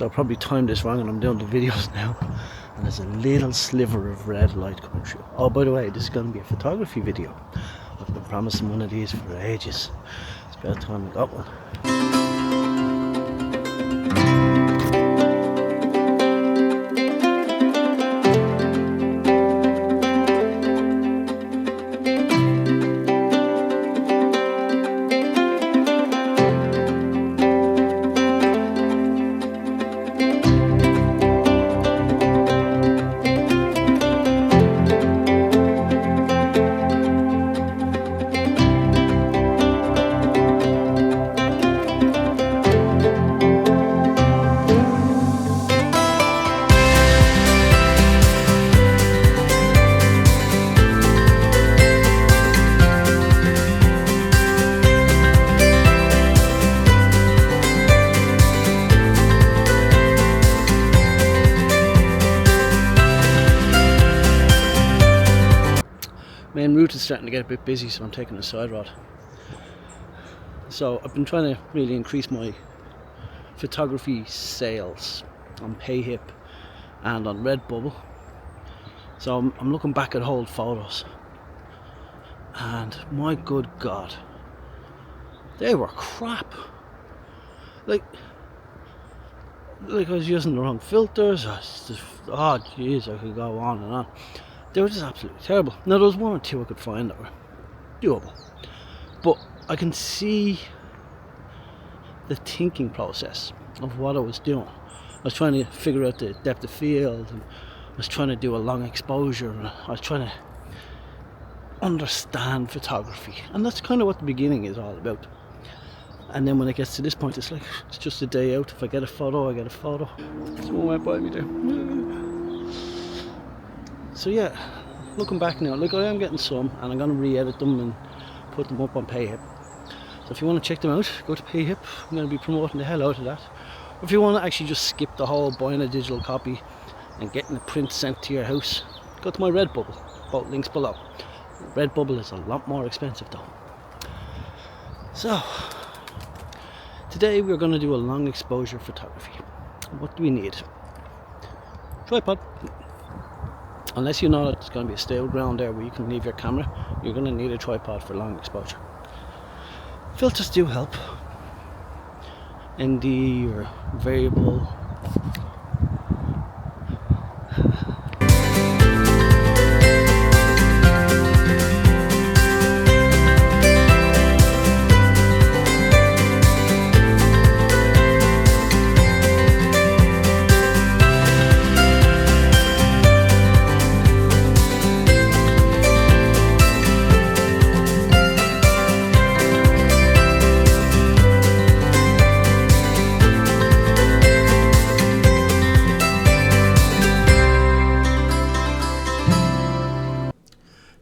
So I'll probably time this wrong and I'm doing the videos now. And there's a little sliver of red light coming through. Oh, by the way, this is going to be a photography video. I've been promising one of these for ages. It's about time I got one. Main route is starting to get a bit busy, so I'm taking a side rod. So I've been trying to really increase my photography sales on PayHip and on Redbubble. So I'm looking back at old photos, and my good God, they were crap. Like I was using the wrong filters. Oh jeez, I could go on and on. They were just absolutely terrible. Now there was one or two I could find that were doable, but I can see the thinking process of what I was doing. I was trying to figure out the depth of field, and I was trying to do a long exposure, and I was trying to understand photography, and that's kind of what the beginning is all about. And then when it gets to this point, it's like, it's just a day out. If I get a photo, I get a photo. Someone went by me there. So yeah, looking back now, like I am getting some, and I'm going to re-edit them and put them up on PayHip. So if you want to check them out, go to PayHip. I'm going to be promoting the hell out of that. Or if you want to actually just skip the whole buying a digital copy and getting a print sent to your house, go to my Redbubble. Both links below. Redbubble is a lot more expensive though. So today we're going to do a long exposure photography. What do we need? Tripod. Unless you know that there's going to be a stale ground there where you can leave your camera, you're going to need a tripod for long exposure. Filters do help. ND or variable.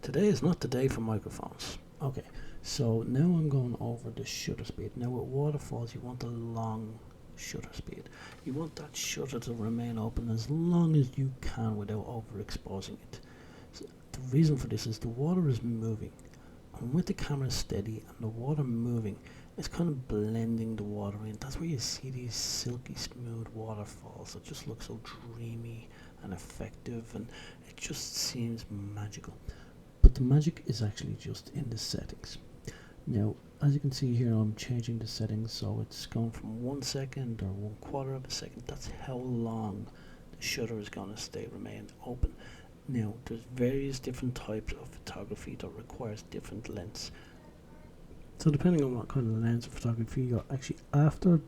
Today is not the day for microphones. Okay, so now I'm going over the shutter speed. Now with waterfalls, you want a long shutter speed. You want that shutter to remain open as long as you can without overexposing it. So the reason for this is the water is moving, and with the camera steady and the water moving, it's kind of blending the water in. That's where you see these silky smooth waterfalls that just look so dreamy and effective, and it just seems magical. But the magic is actually just in the settings. Now, as you can see here, I'm changing the settings, so it's going from 1 second or 1/4 of a second. That's how long the shutter is going to remain open. Now, there's various different types of photography that requires different lengths. So depending on what kind of lens of photography you're actually after,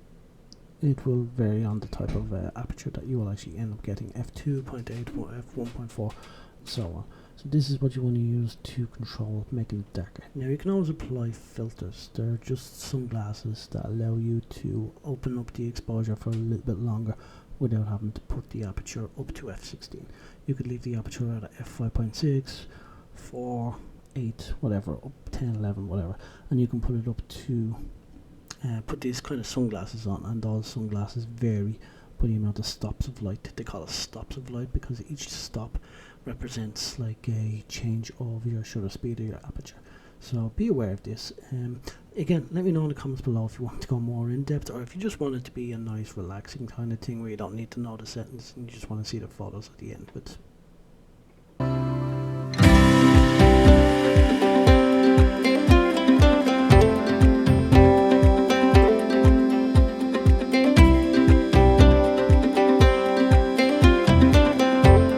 it will vary on the type of aperture that you will actually end up getting, f2.8, f1.4, and so on. So this is what you want to use to control making it darker. Now you can always apply filters. They're just sunglasses that allow you to open up the exposure for a little bit longer without having to put the aperture up to f16. You could leave the aperture at f5.6, 4, 8, whatever, up 10, 11, whatever, and you can put it up to put these kind of sunglasses on, and those sunglasses vary by the amount of stops of light. They call it stops of light because each stop represents like a change of your shutter speed or your aperture. So be aware of this. Again, let me know in the comments below if you want to go more in depth, or if you just want it to be a nice relaxing kind of thing where you don't need to know the settings and you just want to see the photos at the end. But